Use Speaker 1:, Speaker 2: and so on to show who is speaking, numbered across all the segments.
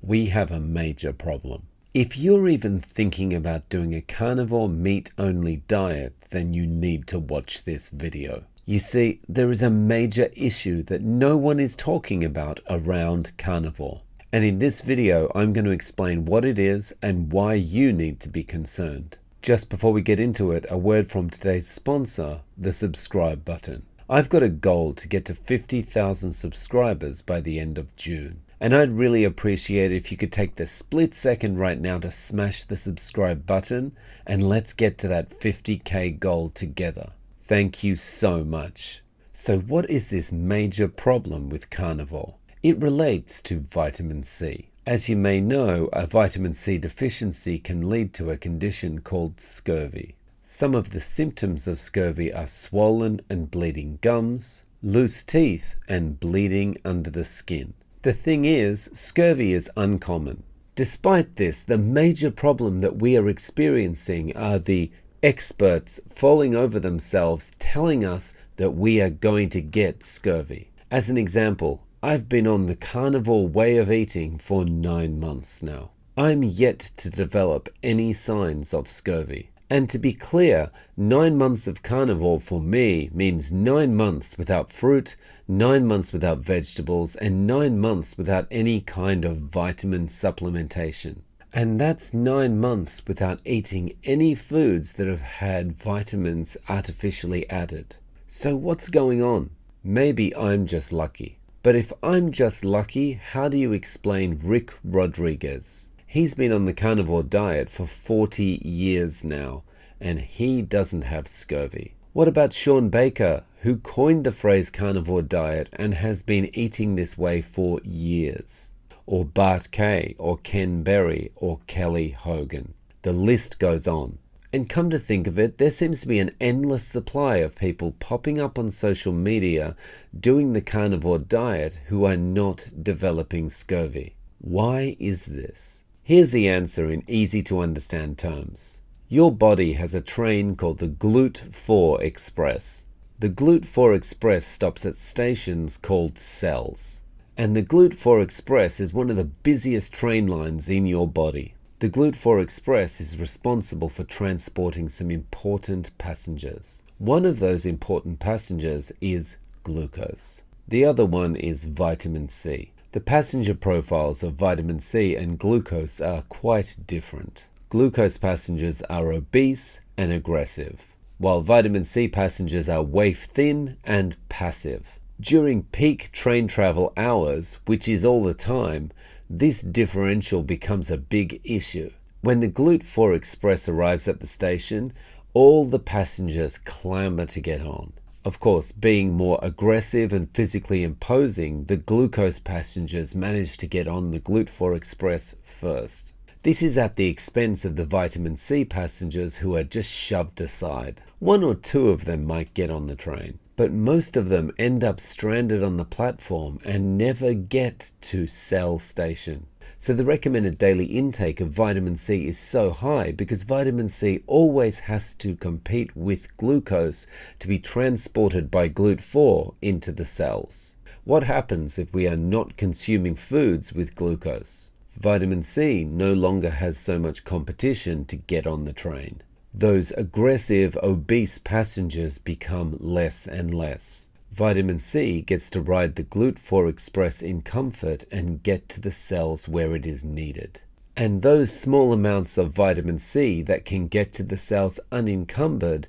Speaker 1: we have a major problem. If you're even thinking about doing a carnivore meat-only diet, then you need to watch this video. You see, there is a major issue that no one is talking about around carnivore. And in this video, I'm going to explain what it is and why you need to be concerned. Just before we get into it, a word from today's sponsor, the subscribe button. I've got a goal to get to 50,000 subscribers by the end of June. And I'd really appreciate it if you could take the split second right now to smash the subscribe button and let's get to that 50K goal together. Thank you so much. So what is this major problem with carnivore? It relates to vitamin C. As you may know, a vitamin C deficiency can lead to a condition called scurvy. Some of the symptoms of scurvy are swollen and bleeding gums, loose teeth, and bleeding under the skin. The thing is, scurvy is uncommon. Despite this, the major problem that we are experiencing are the experts falling over themselves telling us that we are going to get scurvy. As an example, I've been on the carnivore way of eating for 9 months now. I'm yet to develop any signs of scurvy. And to be clear, 9 months of carnivore for me means 9 months without fruit, 9 months without vegetables, and 9 months without any kind of vitamin supplementation. And that's 9 months without eating any foods that have had vitamins artificially added. So what's going on? Maybe I'm just lucky. But if I'm just lucky, how do you explain Rick Rodriguez? He's been on the carnivore diet for 40 years now, and he doesn't have scurvy. What about Shawn Baker, who coined the phrase carnivore diet and has been eating this way for years? Or Bart Kay, or Ken Berry, or Kelly Hogan. The list goes on. And come to think of it, there seems to be an endless supply of people popping up on social media doing the carnivore diet who are not developing scurvy. Why is this? Here's the answer in easy to understand terms. Your body has a train called the GLUT4 Express. The GLUT4 Express stops at stations called cells. And the GLUT4 Express is one of the busiest train lines in your body. The GLUT4 Express is responsible for transporting some important passengers. One of those important passengers is glucose. The other one is vitamin C. The passenger profiles of vitamin C and glucose are quite different. Glucose passengers are obese and aggressive, while vitamin C passengers are waif-thin and passive. During peak train travel hours, which is all the time, this differential becomes a big issue. When the GLUT4 Express arrives at the station, all the passengers clamor to get on. Of course, being more aggressive and physically imposing, the glucose passengers manage to get on the GLUT4 Express first. This is at the expense of the vitamin C passengers who are just shoved aside. 1 or 2 of them might get on the train, but most of them end up stranded on the platform and never get to cell station. So the recommended daily intake of vitamin C is so high because vitamin C always has to compete with glucose to be transported by GLUT4 into the cells. What happens if we are not consuming foods with glucose? Vitamin C no longer has so much competition to get on the train. Those aggressive, obese passengers become less and less. Vitamin C gets to ride the GLUT4 Express in comfort and get to the cells where it is needed. And those small amounts of vitamin C that can get to the cells unencumbered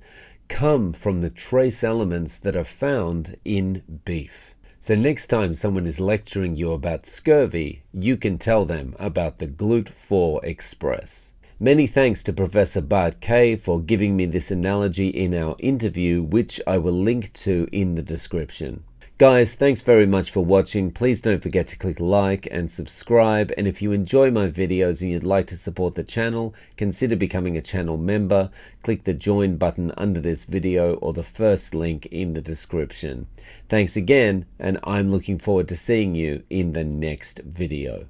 Speaker 1: come from the trace elements that are found in beef. So next time someone is lecturing you about scurvy, you can tell them about the GLUT4 Express. Many thanks to Professor Bart Kay for giving me this analogy in our interview, which I will link to in the description. Guys, thanks very much for watching. Please don't forget to click like and subscribe. And if you enjoy my videos and you'd like to support the channel, consider becoming a channel member. Click the join button under this video or the first link in the description. Thanks again, and I'm looking forward to seeing you in the next video.